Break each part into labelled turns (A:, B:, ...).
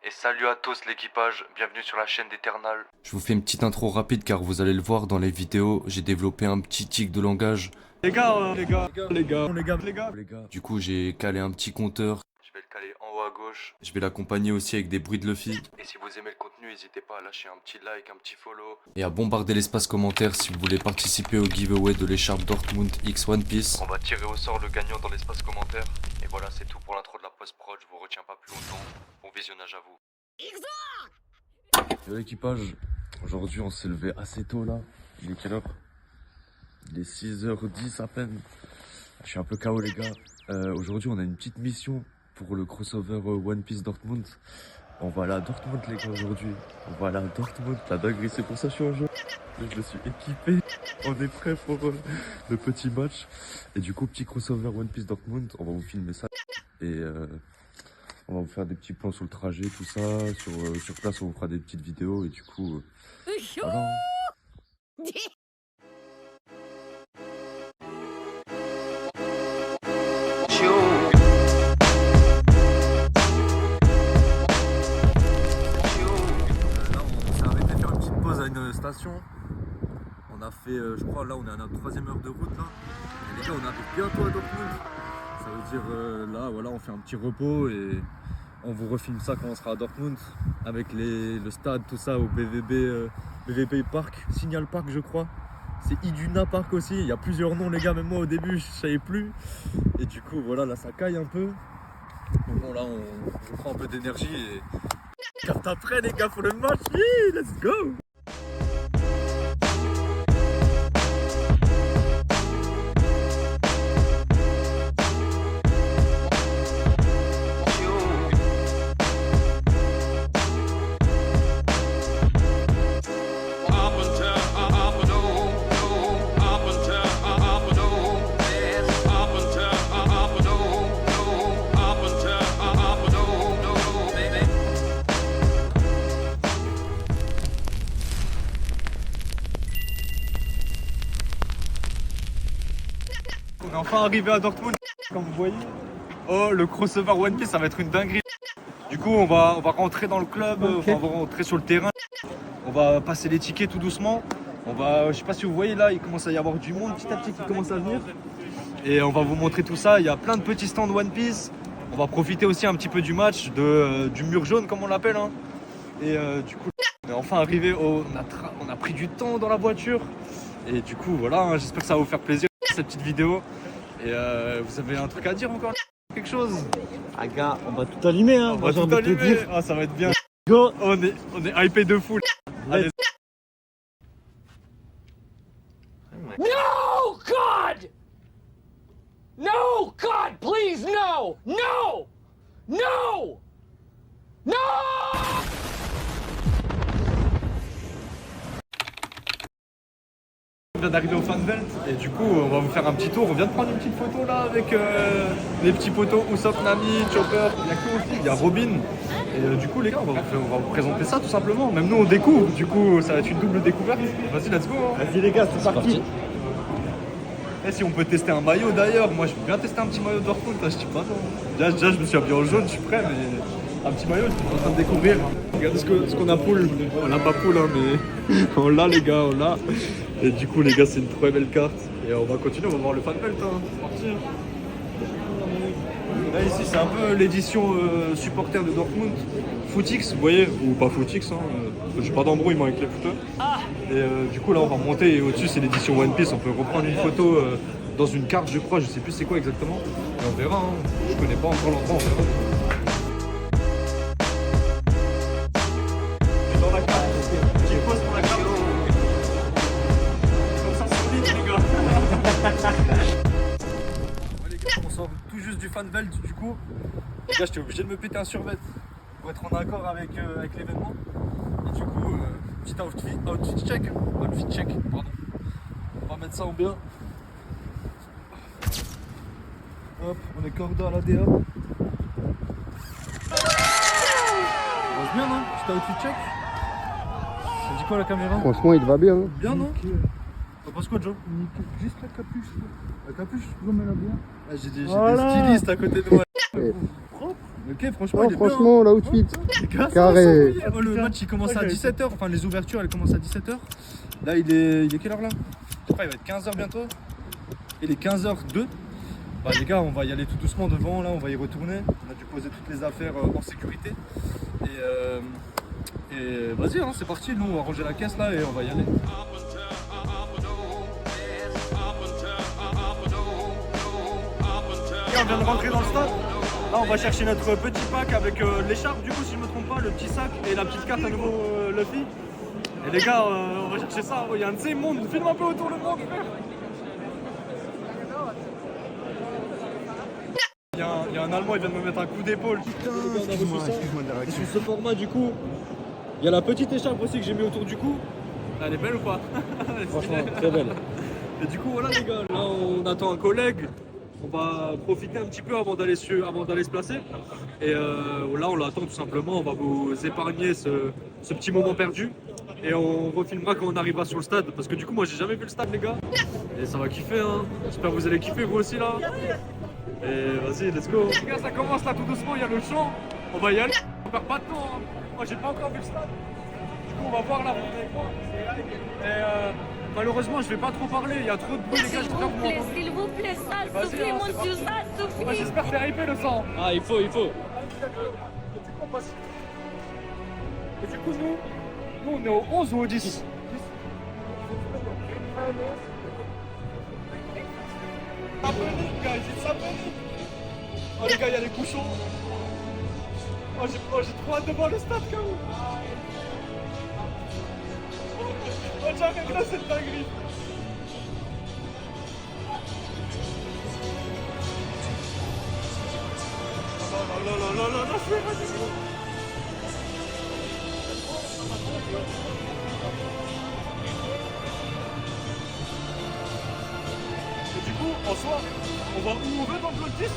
A: Et salut à tous l'équipage, bienvenue sur la chaîne d'Eternal. Je vous fais une petite intro rapide car vous allez le voir dans les vidéos, j'ai développé un petit tic de langage. Les gars. Du coup j'ai calé un petit compteur. Je vais le caler en haut à gauche. Je vais l'accompagner aussi avec des bruits de Luffy. Et si vous aimez le contenu, n'hésitez pas à lâcher un petit like, un petit follow. Et à bombarder l'espace commentaire si vous voulez participer au giveaway de l'écharpe Dortmund X One Piece. On va tirer au sort le gagnant dans l'espace commentaire. Et voilà, c'est tout pour l'intro de la post-prod, je vous retiens pas plus longtemps. Bon visionnage à vous. Yo l'équipage, aujourd'hui on s'est levé assez tôt là. Il est quelle heure? Il est 6h10 à peine. Je suis un peu KO les gars. Aujourd'hui on a une petite mission pour le crossover One Piece Dortmund. On va aller à Dortmund les gars aujourd'hui. On va aller à Dortmund, la dinguerie, c'est pour ça que je suis en jeu. Je me suis équipé, on est prêt pour le petit match. Et du coup petit crossover One Piece Dortmund, on va vous filmer ça. Et on va vous faire des petits plans sur le trajet, tout ça. Sur place, on vous fera des petites vidéos. Et du coup, voilà. Là, on s'est arrêté faire une petite pause à une station. On a fait, je crois, là, on est à notre 3e heure de route. Là. Et les gars, on arrive bientôt à Dortmund. Ça veut dire, là, voilà, on fait un petit repos et on vous refilme ça quand on sera à Dortmund avec le stade, tout ça au BVB Park, Signal Park je crois. C'est Iduna Park aussi, il y a plusieurs noms les gars, même moi au début je savais plus. Et du coup voilà, là ça caille un peu. Donc bon là on prend un peu d'énergie et carte après les gars pour le match, let's go! On est enfin arrivé à Dortmund, comme vous voyez. Oh, le crossover One Piece, ça va être une dinguerie. Du coup, on va rentrer dans le club, okay. On va rentrer sur le terrain. On va passer les tickets tout doucement. Je sais pas si vous voyez là, il commence à y avoir du monde petit à petit qui commence à venir. Et on va vous montrer tout ça. Il y a plein de petits stands One Piece. On va profiter aussi un petit peu du match, du mur jaune comme on l'appelle. Hein. Et du coup, on est enfin arrivé. On a pris du temps dans la voiture. Et du coup, voilà, hein, j'espère que ça va vous faire plaisir cette petite vidéo. Et vous avez un truc à dire encore? Quelque chose?
B: Ah gars, on va tout allumer hein.
A: On va tout allumer. Ah, ça va être bien.
B: Go.
A: On est hypé de fou. Allez.
C: No, God! No, God, please, no! No! No! No!
A: On vient d'arriver au Fanbelt et du coup on va vous faire un petit tour. On vient de prendre une petite photo là avec les petits potos Usopp, Nami, Chopper, il y a que aussi, il y a Robin. Et du coup les gars on va vous présenter ça tout simplement. Même nous on découvre, du coup ça va être une double découverte. Vas-y let's go hein.
B: Vas-y les gars, c'est parti.
A: Et si on peut tester un maillot d'ailleurs, moi je veux bien tester un petit maillot de Dortmund, je dis pas non. Déjà je me suis habillé en jaune, je suis prêt mais un petit maillot je suis en train de découvrir. Regardez ce qu'on a poule. On l'a pas poule hein mais on l'a les gars, on l'a. Et du coup les gars c'est une très belle carte. Et on va continuer, on va voir le fanbelt hein. C'est parti. Là ici c'est un peu l'édition supporter de Dortmund. Footix, vous voyez, ou pas Footix, hein, j'ai pas d'embrouille moi avec les footeux. Et du coup là on va remonter et au-dessus c'est l'édition One Piece, on peut reprendre une photo dans une carte je crois, je sais plus c'est quoi exactement. Et on verra, hein. Je connais pas encore l'endroit, on verra. Dans la carte, petite pause pour la carte. Comme ça c'est solide les gars. Ouais les gars, on sort tout juste du fanbelt du coup. Les gars j'étais obligé de me péter un survêt pour être en accord avec l'événement. Et du coup, petit outfit check, pardon. On va mettre ça en bien. Hop, on est corda à la DA. Ça passe bien non? Petit outfit check. Ça dit quoi la caméra?
D: Franchement il va bien hein.
A: Bien non? T'en penses quoi Joe?
D: Juste la capuche. La capuche, je mets la bien.
A: Ah, j'ai des stylistes à côté de moi.
D: Propre. Ok, franchement,
E: Oh,
D: il est
E: franchement, l'outfit.
D: bien.
E: Carré.
D: Oh, le match il commence à 17h, enfin les ouvertures elles commencent à 17h. Là il est quelle heure là? Je crois il va être 15h bientôt. Il est 15h02. Bah les gars on va y aller tout doucement devant là, on va y retourner. On a dû poser toutes les affaires en sécurité. Et vas-y hein, c'est parti, nous on va ranger la caisse là et on va y aller. On vient de rentrer dans le stade. Là on va chercher notre petit pack avec l'écharpe du coup si je me trompe pas, le petit sac et la petite carte à nouveau Luffy. Et les gars on va chercher ça, il y a un de ces mondes, filme un peu autour le monde frère. Il y a un Allemand, il vient de me mettre un coup d'épaule. Putain, et sur ce format du coup, il y a la petite écharpe aussi que j'ai mis autour du cou. Elle est belle ou pas?
B: Franchement, très belle.
D: Et du coup voilà les gars, là on attend un collègue. On va profiter un petit peu avant d'aller se placer. Et là, on l'attend tout simplement. On va vous épargner ce petit moment perdu. Et on refilmera quand on arrivera sur le stade. Parce que du coup, moi, j'ai jamais vu le stade, les gars. Et ça va kiffer, hein. J'espère que vous allez kiffer, vous aussi, là. Et vas-y, let's go. Les gars, ça commence là tout doucement. Il y a le champ. On va y aller. On perd pas de temps. Hein. Moi, j'ai pas encore vu le stade. Du coup, on va voir là. Et malheureusement, je vais pas trop parler, il y a trop de bruit, les gars, j'espère que vous m'entendez.
F: S'il vous plaît, ça
D: Vas-y,
F: suffit,
D: hein,
F: mon
D: c'est
F: Dieu,
D: parti.
F: ça
D: Moi,
F: suffit.
D: j'espère faire hyper le sang.
B: Ah, il faut.
D: Et du coup, nous, on est au 11 ou au 10 S'abonner, gars, ils s'abonnent. Oh, les gars, il y a les bouchons. Oh, j'ai trop hâte de voir le stade, quand même. Oh, j'arrête là, cette dinguerie. Non, je vais pas du tout. Et du coup, en soi, on va où on veut dans le bloc 10.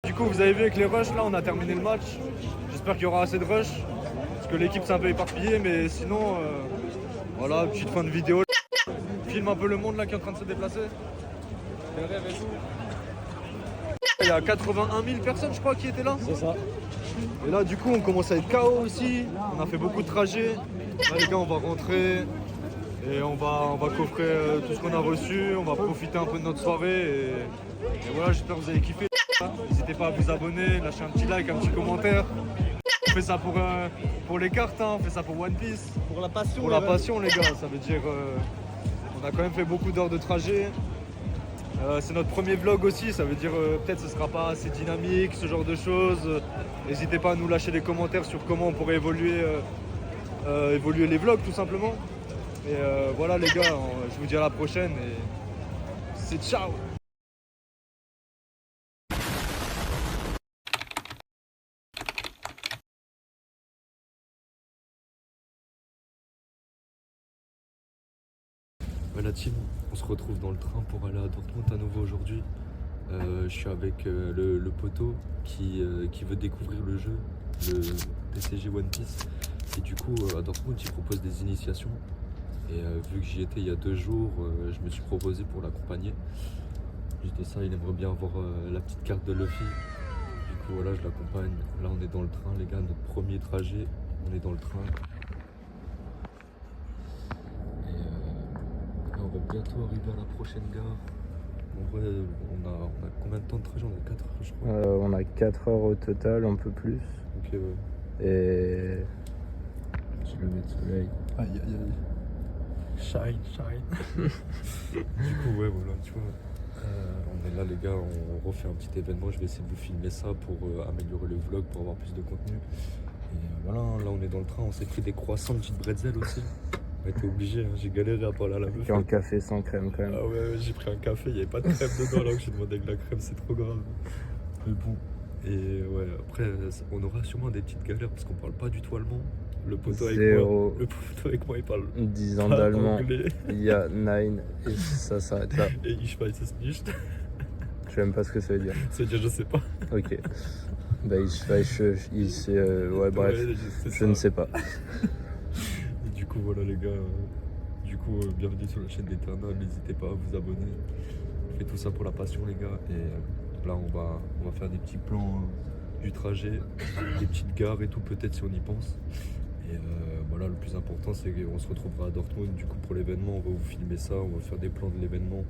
D: Du coup, vous avez vu avec les rushs, là, on a terminé le match. J'espère qu'il y aura assez de rush. Parce que l'équipe s'est un peu éparpillée, mais sinon, voilà, petite fin de vidéo. Filme un peu le monde là qui est en train de se déplacer. Il y a 81 000 personnes, je crois, qui étaient là.
B: C'est ça.
D: Et là, du coup, on commence à être KO aussi. On a fait beaucoup de trajets. Là, les gars, on va rentrer. Et on va coffrer tout ce qu'on a reçu. On va profiter un peu de notre soirée. Et voilà, j'espère que vous avez kiffé. N'hésitez pas à vous abonner, lâcher un petit like, un petit commentaire. On fait ça pour les cartes, hein. On fait ça pour One Piece.
B: Pour la passion.
D: Pour la passion, les gars. Ça veut dire on a quand même fait beaucoup d'heures de trajet. C'est notre premier vlog aussi, ça veut dire peut-être ce sera pas assez dynamique, ce genre de choses. N'hésitez pas à nous lâcher des commentaires sur comment on pourrait évoluer les vlogs tout simplement. Et voilà les gars, je vous dis à la prochaine et c'est ciao.
A: La team, on se retrouve dans le train pour aller à Dortmund à nouveau aujourd'hui. Je suis avec le poteau qui veut découvrir le jeu, le TCG One Piece. Et du coup, à Dortmund, il propose des initiations. Et vu que j'y étais il y a 2 jours, je me suis proposé pour l'accompagner. Juste ça, il aimerait bien avoir la petite carte de Luffy. Du coup, voilà, je l'accompagne. Là, on est dans le train, les gars, notre premier trajet. On est dans le train. On va bientôt arriver à la prochaine gare. En vrai, on a combien de temps de trajet? On a 4 heures, je crois.
E: On a 4 heures au total, un peu plus.
A: Ok, ouais.
E: Et
A: Petit lever de soleil.
D: Aïe aïe aïe. Shine.
A: Du coup, ouais, voilà, tu vois.
D: On est là les gars, on refait un petit événement, je vais essayer de vous filmer ça pour améliorer le vlog, pour avoir plus de contenu. Et voilà, là on est dans le train, on s'est pris des croissants, une petite bretzel aussi. On était obligé, hein, j'ai galéré à parler à la meuf.
E: Et un café sans crème quand même.
D: Ah ouais, j'ai pris un café, il n'y avait pas de crème dedans là où j'ai demandé avec la crème, c'est trop grave. Mais bon, et ouais, après on aura sûrement des petites galères parce qu'on parle pas du tout allemand. Le poteau avec moi il parle
E: 10 ans
D: pas
E: d'allemand.
D: anglais.
E: Il y a 9 et ça s'arrête là.
D: Et ich weiß es nicht.
E: Je sais même pas ce que ça veut dire.
D: Ça veut dire je sais pas.
E: Ok. Bah, ouais, bref,
D: Ouais, c'est
E: je
D: ça.
E: ne sais pas.
D: Et du coup voilà les gars, bienvenue sur la chaîne d'Eternal, n'hésitez pas à vous abonner. On fait tout ça pour la passion les gars. Et là on va faire des petits plans du trajet, des petites gares et tout peut-être si on y pense. Et voilà, le plus important c'est qu'on se retrouvera à Dortmund du coup pour l'événement, on va vous filmer ça, on va faire des plans de l'événement.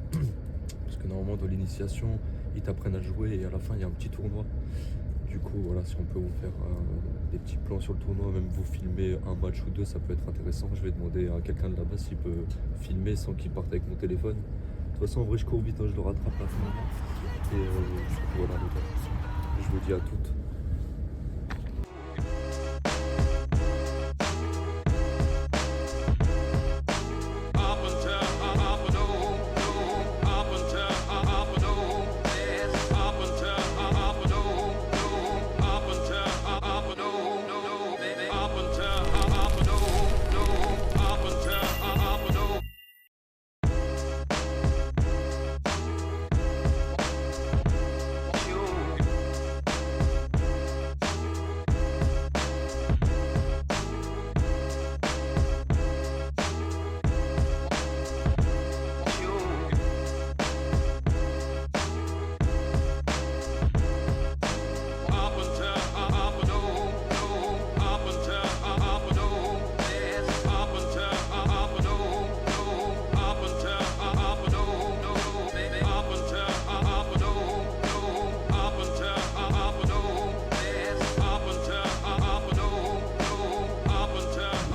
D: Parce que normalement dans l'initiation, ils t'apprennent à jouer et à la fin il y a un petit tournoi. Du coup voilà, si on peut vous faire des petits plans sur le tournoi, même vous filmer un match ou deux, ça peut être intéressant. Je vais demander à quelqu'un de là-bas s'il peut filmer sans qu'il parte avec mon téléphone. De toute façon en vrai je cours vite, hein, je le rattrape à ce moment. Et du coup voilà les gars, je vous dis à toutes.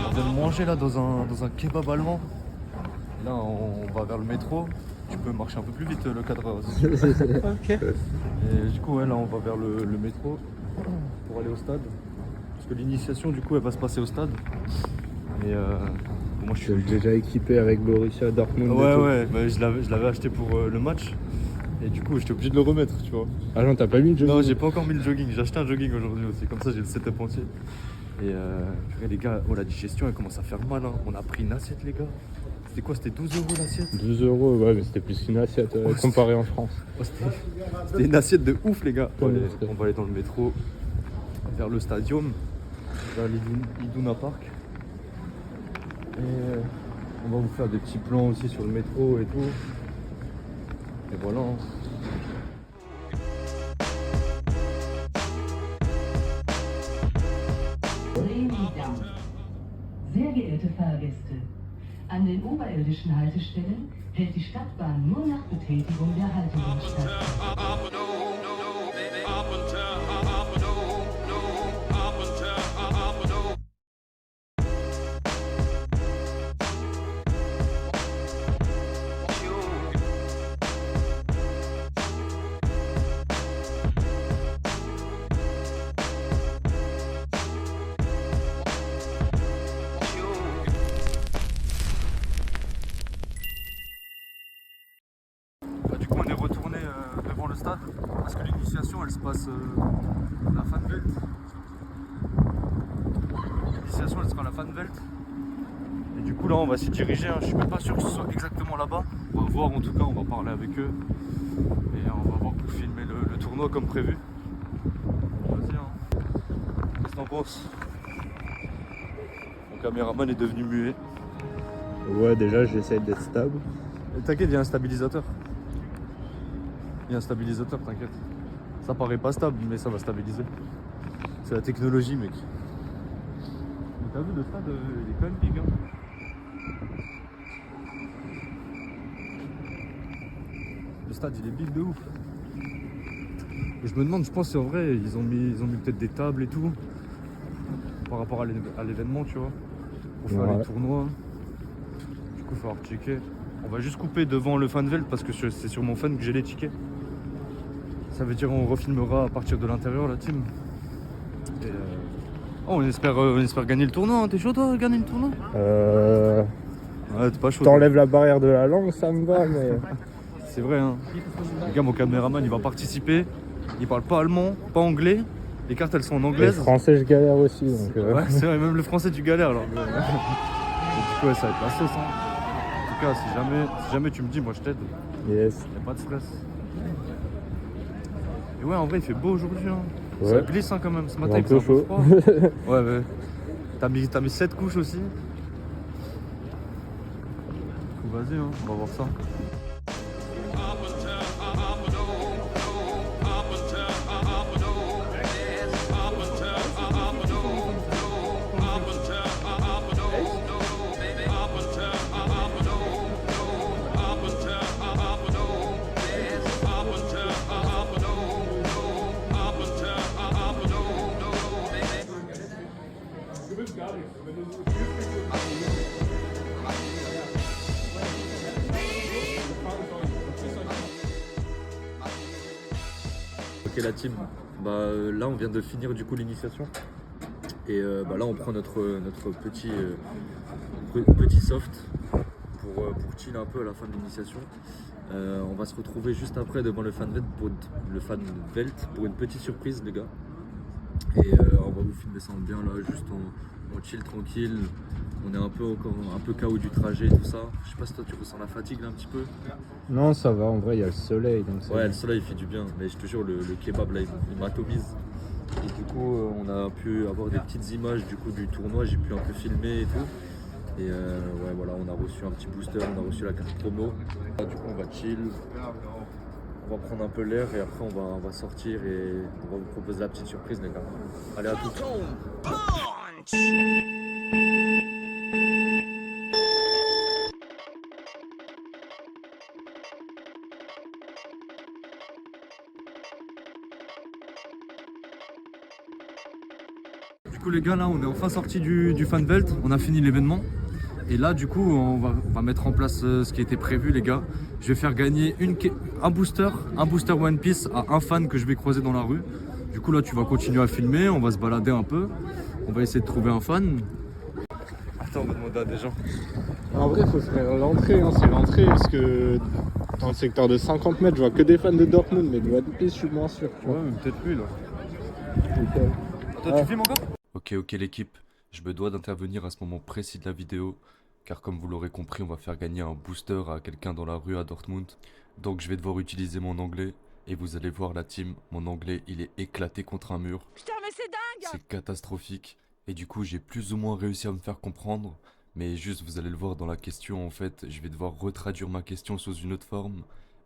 D: On vient de manger là dans un kebab allemand. Et là on va vers le métro. Tu peux marcher un peu plus vite le cadre.
B: Ok.
D: Et du coup ouais, là on va vers le métro pour aller au stade. Parce que l'initiation du coup elle va se passer au stade. Et moi je
E: Je suis déjà équipé avec Borussia Dortmund. et
D: Ouais
E: tout.
D: ouais, bah, je l'avais acheté pour le match. Et du coup j'étais obligé de le remettre, tu vois.
E: Ah non, t'as pas mis le jeu?
D: Non, j'ai pas encore mis le jogging, j'ai acheté un jogging aujourd'hui aussi, comme ça j'ai le setup entier. Et purée, les gars, oh la digestion elle commence à faire mal, hein. On a pris une assiette les gars. C'était quoi? C'était 12 € l'assiette?
E: 12 €, ouais, mais c'était plus qu'une assiette
D: Ouais,
E: comparé en France.
D: Oh, c'était une assiette de ouf les gars. Bon,
E: Ouais,
D: allez,
E: c'était-
D: on va aller dans le métro, vers le stadium, vers l'Iduna Park. Et on va vous faire des petits plans aussi sur le métro et tout. Et voilà. Hein.
F: Remi-Damm. Sehr geehrte Fahrgäste, an den oberirdischen Haltestellen hält die Stadtbahn nur nach Betätigung der Haltungen statt.
D: Bah, du coup on est retourné devant le stade parce que l'initiation elle se passe à la Fanwelt. L'initiation elle sera à la Fanwelt. Et du coup là on va s'y diriger, hein. Je suis même pas sûr que ce soit exactement là-bas. On va voir, en tout cas on va parler avec eux. Et on va voir pour filmer le tournoi comme prévu. Vas-y hein. Qu'est-ce que t'en penses? Mon caméraman est devenu muet.
E: Ouais, déjà, j'essaie d'être stable.
D: T'inquiète, il y a un stabilisateur. Il y a un stabilisateur, t'inquiète. Ça paraît pas stable, mais ça va stabiliser. C'est la technologie, mec. Mais t'as vu, le stade, il est quand même big, hein. Le stade, il est big de ouf. Et je me demande, je pense c'est en vrai, ils ont mis peut-être des tables et tout. Par rapport à l'événement, tu vois. Pour faire
E: Ouais.
D: les tournois. Du coup, il va falloir checker. On va juste couper devant le fanvelt parce que c'est sur mon fan que j'ai les tickets. Ça veut dire on refilmera à partir de l'intérieur la team. Et oh, on espère gagner le tournoi. Hein. T'es chaud toi, gagner le tournoi? Ouais, t'es pas chaud.
E: T'enlèves la barrière de la langue, ça me va, mais.
D: C'est vrai, hein. Les gars, mon caméraman, il va participer. Il parle pas allemand, pas anglais. Les cartes, elles sont en
E: Le
D: anglaise.
E: français, je galère aussi. Donc,
D: Ouais, c'est vrai, même le français, tu galères alors. Et du coup, ouais, ça va être la sauce. Hein. En tout cas, si jamais tu me dis, moi je t'aide.
E: Yes.
D: Y'a pas de stress. Et ouais, en vrai, il fait beau aujourd'hui. Hein.
E: Ouais.
D: Ça glisse hein, quand même. Ce matin,
E: Un
D: il faisait
E: peu
D: un peu
E: chaud.
D: froid. Ouais, ouais. T'as mis 7 couches aussi. Du coup, vas-y, hein, on va voir ça. Ok la team, là on vient de finir du coup l'initiation et là on prend notre petit soft pour chill un peu à la fin de l'initiation. On va se retrouver juste après devant le fanvelt pour une petite surprise les gars. Et on va vous filmer ça en bien là, juste en chill tranquille. On est encore un peu KO du trajet et tout ça. Je sais pas si toi tu ressens la fatigue là un petit peu.
E: Non, ça va, en vrai, il y a le soleil. Donc
D: Ouais, le soleil il fait du bien, mais je te jure, le kebab là il m'atomise. Et du coup, on a pu avoir des petites images du coup du tournoi, j'ai pu un peu filmer et tout. Et ouais, voilà, on a reçu un petit booster, on a reçu la carte promo. Là, du coup, on va chill, on va prendre un peu l'air et après on va sortir et on va vous proposer la petite surprise, les gars. Allez, à toutes. Du coup les gars, là on est enfin sorti du fanvelt, on a fini l'événement et là du coup on va mettre en place ce qui était prévu les gars. Je vais faire gagner un booster One Piece à un fan que je vais croiser dans la rue. Du coup là tu vas continuer à filmer, on va se balader un peu, on va essayer de trouver un fan. Attends, on va demander à des gens.
E: En vrai, faut se faire l'entrée, hein, c'est l'entrée parce que dans le secteur de 50 mètres, je vois que des fans de Dortmund, mais de One Piece, je suis moins sûr. Tu vois.
D: Ouais, mais peut-être lui là. Toi tu filmes encore?
A: Ok l'équipe, je me dois d'intervenir à ce moment précis de la vidéo, car comme vous l'aurez compris, on va faire gagner un booster à quelqu'un dans la rue à Dortmund. Donc je vais devoir utiliser mon anglais, et vous allez voir la team, mon anglais il est éclaté contre un mur.
G: Putain, mais c'est dingue!
A: C'est catastrophique, et du coup j'ai plus ou moins réussi à me faire comprendre, mais juste vous allez le voir dans la question en fait, je vais devoir retraduire ma question sous une autre forme.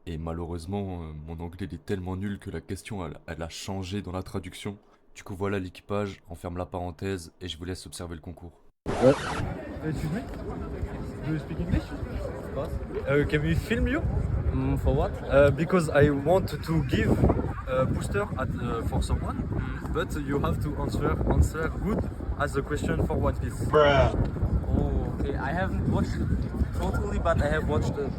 A: Et malheureusement, mon anglais il est tellement nul que la question elle a changé dans la traduction. Du coup voilà l'équipage, on ferme la parenthèse et je vous laisse observer le concours.
D: Excuse me? Do you speak English? Can we film you?
B: For what?
D: Because I want to give a booster for someone, but you have to answer good as a question for One Piece.
B: Oh, okay. I haven't watched it totally, but I have watched it.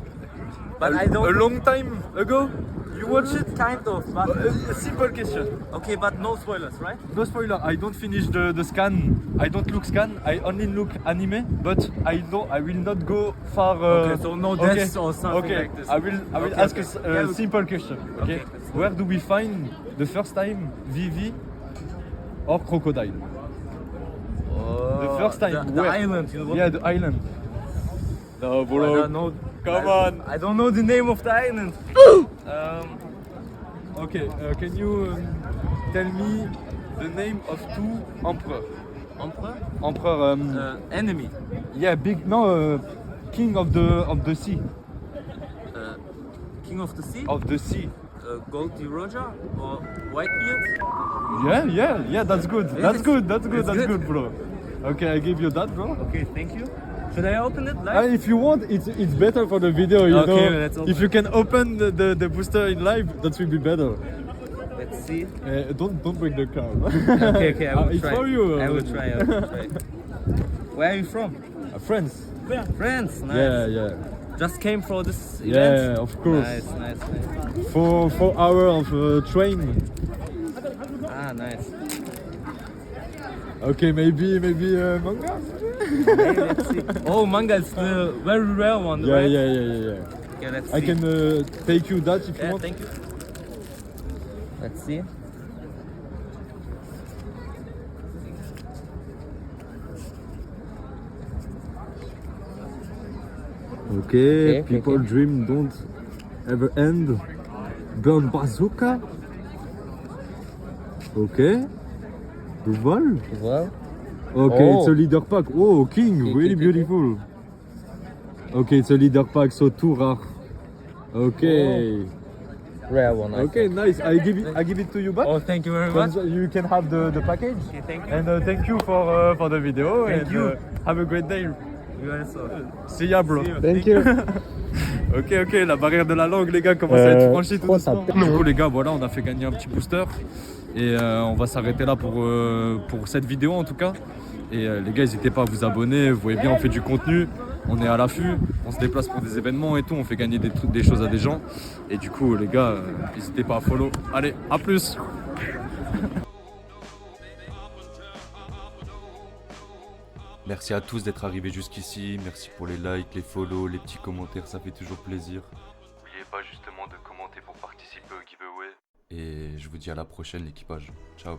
B: But I
D: A
B: don't.
D: long time ago, you watch it?
B: Kind of, but.
D: A simple question.
B: Okay, but no spoilers, right?
D: No spoiler. I don't finish the scan. I don't look scan. I only look anime, but I will not go far.
B: Okay, so no deaths or something
D: okay.
B: like this.
D: I will
B: Okay,
D: ask
B: okay.
D: a
B: Yeah,
D: simple question. Okay. Where do we find the first time Vivi or crocodile? The first time.
B: The
D: where?
B: island, you know what?
D: Yeah, the island. No,
B: I
D: bro.
B: don't know.
D: Come on.
B: I don't know the name of the island.
D: Okay. Can you tell me the name of two emperors?
B: Emperor?
D: Emperor.
B: Enemy.
D: Yeah, big. No, king of the sea.
B: King of the Sea?
D: Of the sea.
B: Goldie Roger or Whitebeard?
D: Yeah. That's good.
B: Yes.
D: That's good. That's good.
B: It's
D: That's
B: good.
D: good, bro. Okay, I give you that, bro.
B: Okay, thank you. Should I open it live?
D: If you want, it's better for the video. You
B: Okay,
D: know.
B: let's open
D: If you can open the booster in live, that will be better.
B: Let's see.
D: Don't break the car.
B: Okay, I will
D: It's
B: try.
D: for you.
B: I will try. Where are you from?
D: France.
B: France. Nice.
D: Yeah.
B: just came for this event?
E: Yeah, of course.
B: Nice.
E: 4 hours of train.
B: Ah, nice.
E: Okay, maybe manga.
B: Okay, let's see. Oh, manga is the very rare one,
E: Yeah,
B: right?
E: yeah.
B: Okay, let's
E: I
B: see.
E: can take you that if you
B: Yeah,
E: want.
B: thank you. Let's see.
E: Okay,
B: Okay,
E: people
B: okay.
E: dream don't ever end. Burn bazooka. Okay. Duval.
B: Well,
E: Okay,
B: Oh.
E: it's a leader pack. Oh, king,
B: Okay,
E: really
B: okay,
E: beautiful. Okay, it's a leader pack, so too rare. Okay.
B: rare one. I
E: Okay,
B: think.
E: nice. I give it to you back.
B: Oh, thank you very much.
E: You can have the package.
B: Okay, thank you.
E: And thank you for the video.
B: Thank
E: and,
B: you.
E: Have a great day.
B: You also.
E: See ya, bro.
B: See you.
E: Thank you. Ok, la barrière de la langue, les gars, commence à être franchie tout doucement. Du coup, les gars, voilà, on a fait gagner un petit booster. Et on va s'arrêter là pour cette vidéo en tout cas. Et les gars, n'hésitez pas à vous abonner. Vous voyez bien, on fait du contenu. On est à l'affût. On se déplace pour des événements et tout. On fait gagner des choses à des gens. Et du coup, les gars, n'hésitez pas à follow. Allez, à plus.
A: Merci à tous d'être arrivés jusqu'ici. Merci pour les likes, les follow, les petits commentaires. Ça fait toujours plaisir. N'oubliez pas justement de commenter pour participer au giveaway. Et je vous dis à la prochaine, l'équipage. Ciao.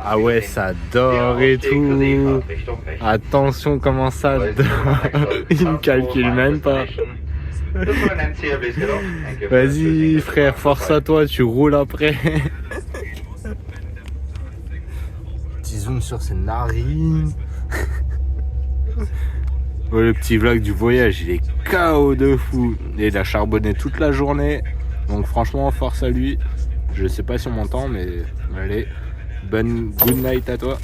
E: Ah ouais, ça dort et tout. Attention comment ça dort. Il ne calcule même pas. Vas-y frère, force à toi, tu roules après. Petit zoom sur ses narines. Ouais, le petit vlog du voyage, il est KO de fou. Et il a charbonné toute la journée. Donc franchement, force à lui. Je sais pas si on m'entend, mais allez, good night à toi.